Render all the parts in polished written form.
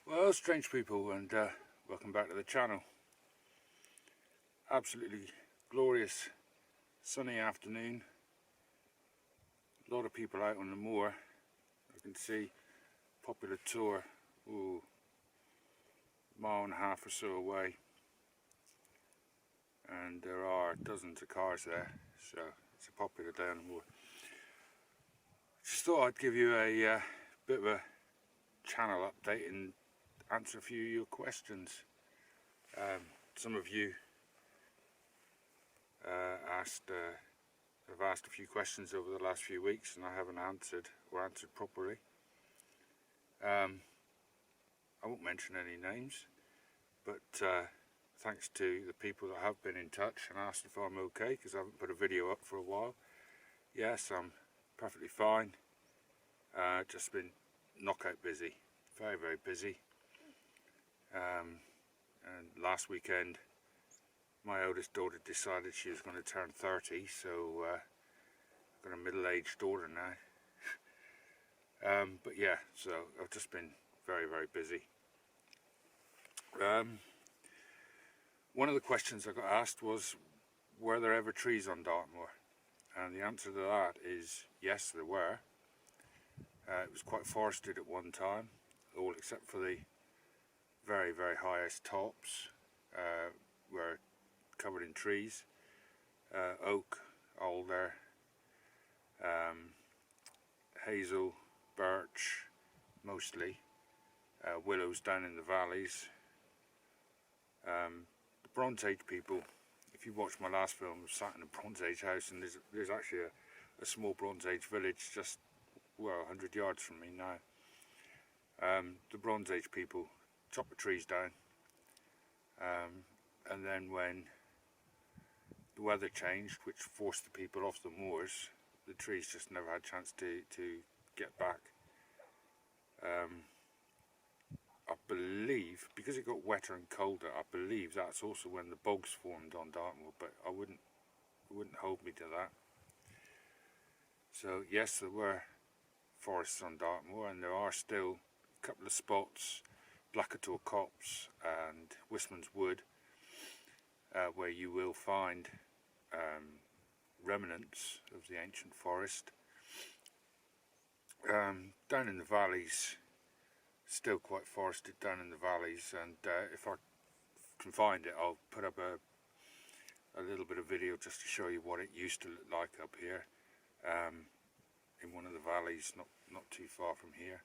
Well, strange people, and welcome back to the channel. Absolutely glorious sunny afternoon. A lot of people out on the moor. I can see popular tour, ooh, mile and a half or so away, and there are dozens of cars there, so it's a popular day on the moor. Just thought I'd give you a bit of a channel update and answer a few of your questions. Some of you have asked a few questions over the last few weeks and I haven't answered properly. I won't mention any names, but thanks to the people that have been in touch and asked if I'm okay, because I haven't put a video up for a while. Yes, I'm perfectly fine. Just been knockout busy, very busy. And last weekend my eldest daughter decided she was going to turn 30, so I've got a middle-aged daughter now. But yeah, so I've just been very busy. One of the questions I got asked was, were there ever trees on Dartmoor? And the answer to that is yes, there were. It was quite forested at one time, all except for the very highest tops were covered in trees. Oak, alder, hazel, birch mostly, willows down in the valleys. The Bronze Age people, if you watch my last film, I sat in a Bronze Age house, and there's actually a small Bronze Age village just, well, 100 yards from me now. The Bronze Age people chopped the trees down, and then when the weather changed, which forced the people off the moors, the trees just never had a chance to get back. I believe, because it got wetter and colder, I believe that's also when the bogs formed on Dartmoor, but it wouldn't hold me to that. So yes, there were forests on Dartmoor, and there are still a couple of spots, Blackator Copse and Wistman's Wood, where you will find remnants of the ancient forest. Down in the valleys, still quite forested down in the valleys, and if I can find it, I'll put up a little bit of video just to show you what it used to look like up here, in one of the valleys not too far from here.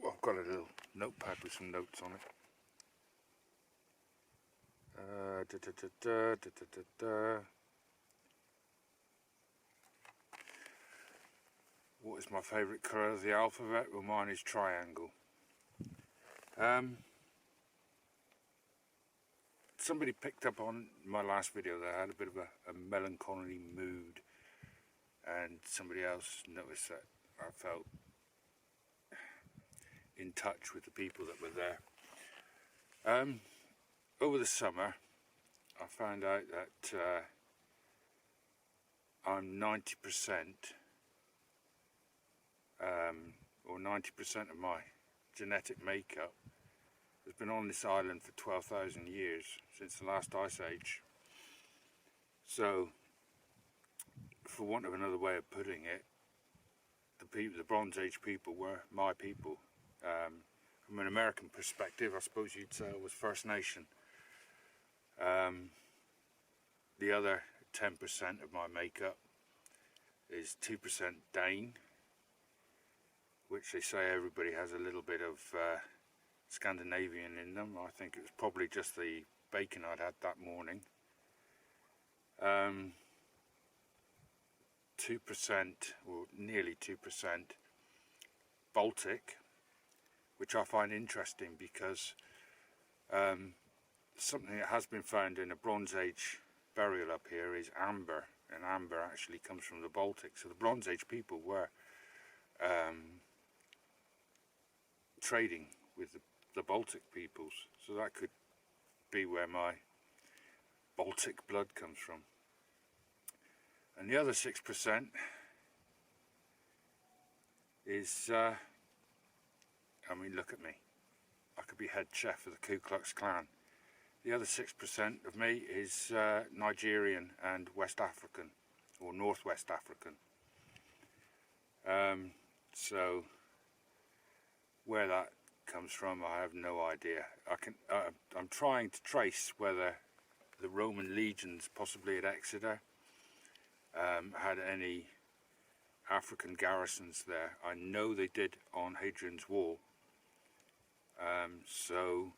Well, I've got a little notepad with some notes on it. What is my favourite colour of the alphabet? Well, mine is triangle. Somebody picked up on my last video that I had a bit of a melancholy mood, and somebody else noticed that I felt in touch with the people that were there. Over the summer I found out that I'm 90% or 90% of my genetic makeup has been on this island for 12,000 years, since the last ice age. So, for want of another way of putting it, the Bronze Age people were my people. From an American perspective, I suppose you'd say I was First Nation. The other 10% of my makeup is 2% Dane, which they say everybody has a little bit of Scandinavian in them. I think it was probably just the bacon I'd had that morning. 2% or nearly 2% Baltic, which I find interesting because something that has been found in a Bronze Age burial up here is amber, and amber actually comes from the Baltic. So the Bronze Age people were trading with the Baltic peoples, so that could be where my Baltic blood comes from. And the other 6% is, I mean, look at me. I could be head chef of the Ku Klux Klan. The other 6% of me is Nigerian and West African, or Northwest African. So where that comes from, I have no idea. I'm trying to trace whether the Roman legions, possibly at Exeter, had any African garrisons there. I know they did on Hadrian's Wall. So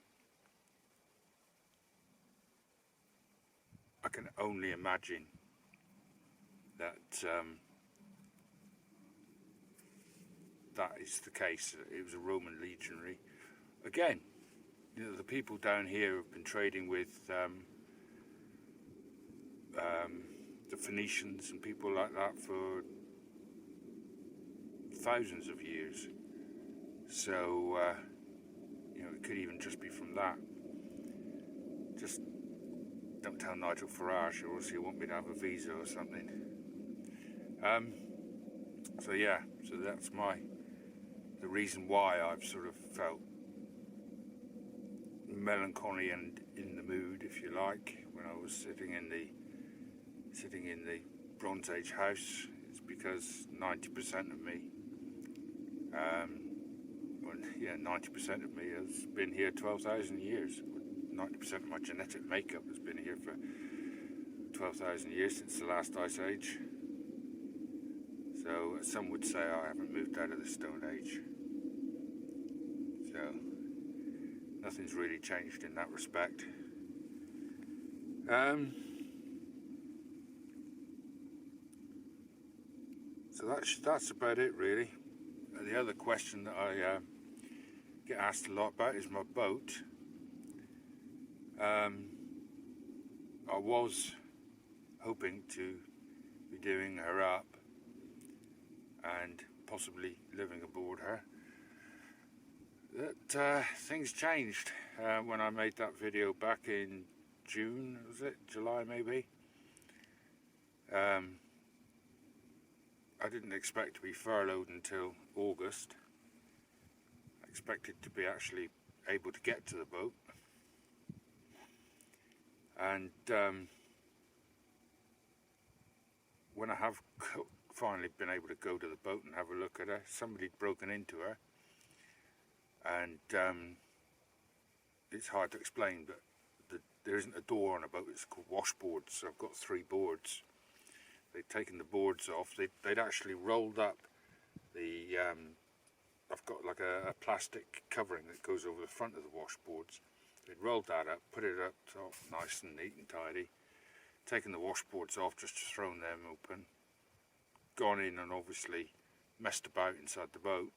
I can only imagine that that is the case. It was a Roman legionary. Again, you know, the people down here have been trading with the Phoenicians and people like that for thousands of years. So you know, it could even just be from that. Just don't tell Nigel Farage, or else he'll want me to have a visa or something. So yeah, so that's the reason why I've sort of felt melancholy and in the mood, if you like, when I was sitting in the Bronze Age house. It's because 90% of me, 90% of me has been here 12,000 years. 90% of my genetic makeup has been here for 12,000 years, since the last ice age. So some would say I haven't moved out of the Stone Age. So nothing's really changed in that respect. So that's about it, really. The other question that I get asked a lot about is my boat. I was hoping to be doing her up and possibly living aboard her. That things changed when I made that video back in June, was it? July maybe? I didn't expect to be furloughed until August. I expected to be actually able to get to the boat. And when I have finally been able to go to the boat and have a look at her, somebody'd broken into her. And it's hard to explain, but there isn't a door on a boat. It's called washboards. So I've got 3 boards. They'd taken the boards off. They'd actually rolled up the I've got like a plastic covering that goes over the front of the washboards. They'd rolled that up, put it up top, nice and neat and tidy, taken the washboards off, just thrown them open, gone in and obviously messed about inside the boat,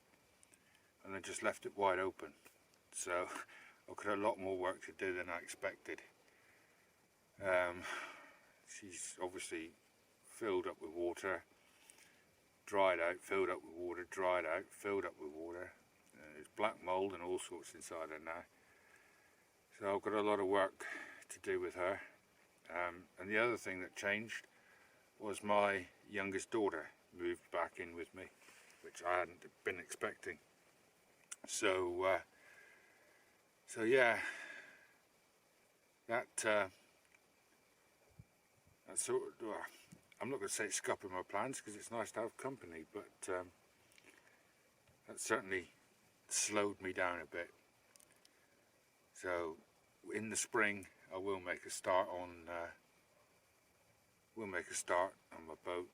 and then just left it wide open. So I've got a lot more work to do than I expected. She's obviously filled up with water, dried out, filled up with water, dried out, filled up with water. There's black mould and all sorts inside her now. So I've got a lot of work to do with her. And the other thing that changed was my youngest daughter moved back in with me, which I hadn't been expecting. So yeah, that's sort of, I'm not going to say it's scuppering my plans, because it's nice to have company, but that certainly slowed me down a bit. So in the spring I will make a start on my boat,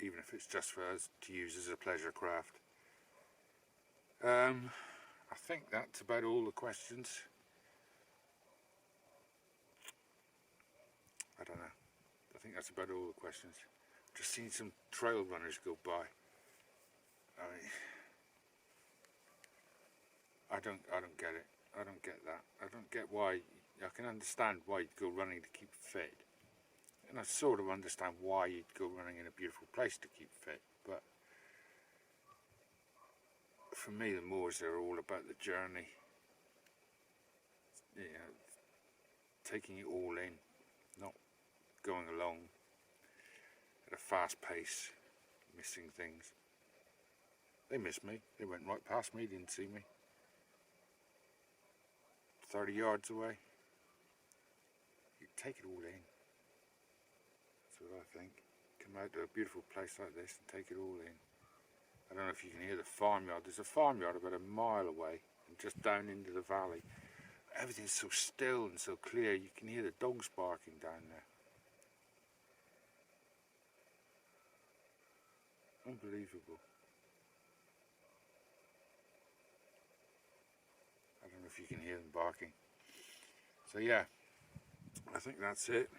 even if it's just for us to use as a pleasure craft. I think that's about all the questions. I don't know. I think that's about all the questions. Just seen some trail runners go by. I don't get it. I don't get that. I don't get why. I can understand why you'd go running to keep fit, and I sort of understand why you'd go running in a beautiful place to keep fit, but for me the moors are all about the journey. taking it all in, not going along at a fast pace, missing things. They missed me. They went right past me, didn't see me. 30 yards away. You take it all in. That's what I think. Come out to a beautiful place like this and take it all in. I don't know if you can hear the farmyard. There's a farmyard about a mile away and just down into the valley. Everything's so still and so clear. You can hear the dogs barking down there. Unbelievable. I don't know if you can hear them barking. So yeah, I think that's it.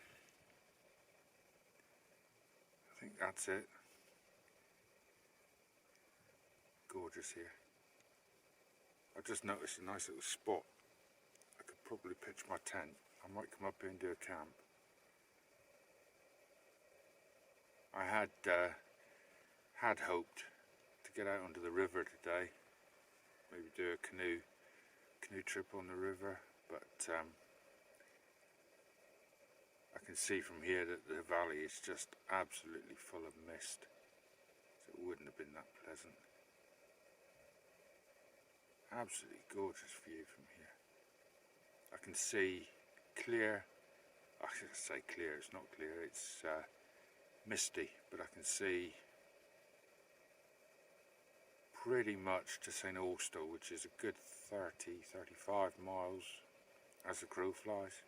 Gorgeous here. I just noticed a nice little spot. I could probably pitch my tent. I might come up here and do a camp. I had hoped to get out onto the river today, maybe do a canoe trip on the river, but I can see from here that the valley is just absolutely full of mist, so it wouldn't have been that pleasant. Absolutely gorgeous view from here. I can see clear, I should say clear, it's not clear, it's misty, but I can see pretty much to St Austell, which is a good 30-35 miles as the crow flies.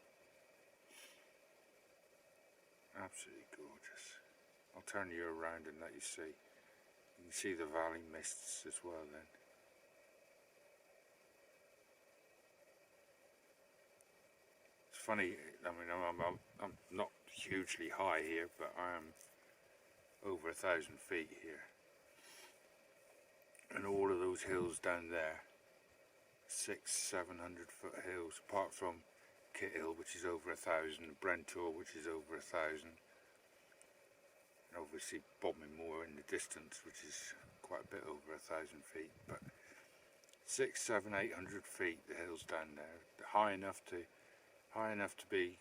Absolutely gorgeous. I'll turn you around and let you see. You can see the valley mists as well then. It's funny, I mean I'm not hugely high here, but I am over 1,000 feet here. And all of those hills down there, 600-700 foot hills, apart from Kit Hill, which is over 1,000, Brentor, which is over 1,000, and obviously Bodmin Moor in the distance, which is quite a bit over 1,000 feet, but 600-800 feet the hills down there, high enough to be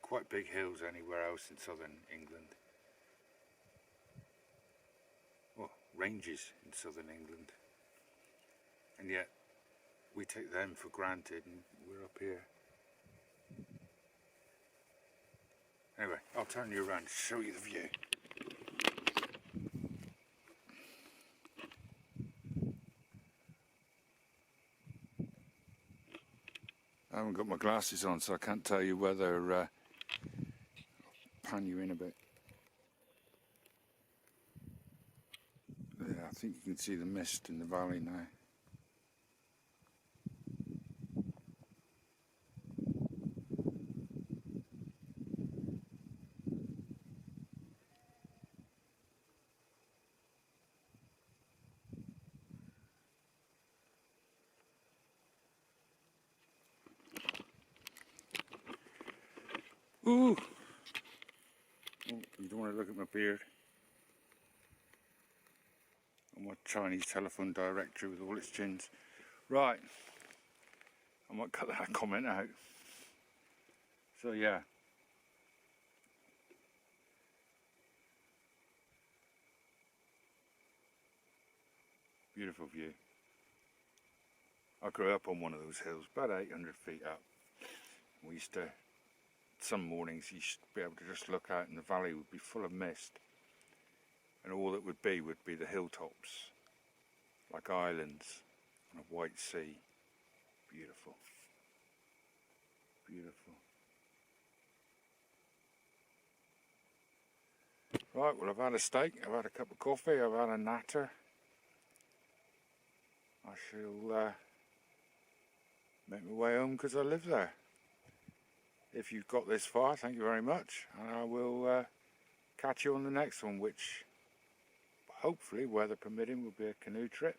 quite big hills anywhere else in southern England. Well, ranges in southern England, and yet we take them for granted and we're up here. Anyway, I'll turn you around to show you the view. I haven't got my glasses on, so I can't tell you whether I'll pan you in a bit. Yeah, I think you can see the mist in the valley now. Ooh! Oh, you don't want to look at my beard. On my Chinese telephone directory with all its chins. Right. I might cut that comment out. So yeah. Beautiful view. I grew up on one of those hills, about 800 feet up. We used to, some mornings you should be able to just look out and the valley would be full of mist. And all it would be the hilltops, like islands on a white sea. Beautiful. Beautiful. Right, well I've had a steak, I've had a cup of coffee, I've had a natter. I shall make my way home because I live there. If you've got this far, thank you very much, and I will catch you on the next one, which hopefully, weather permitting, will be a canoe trip.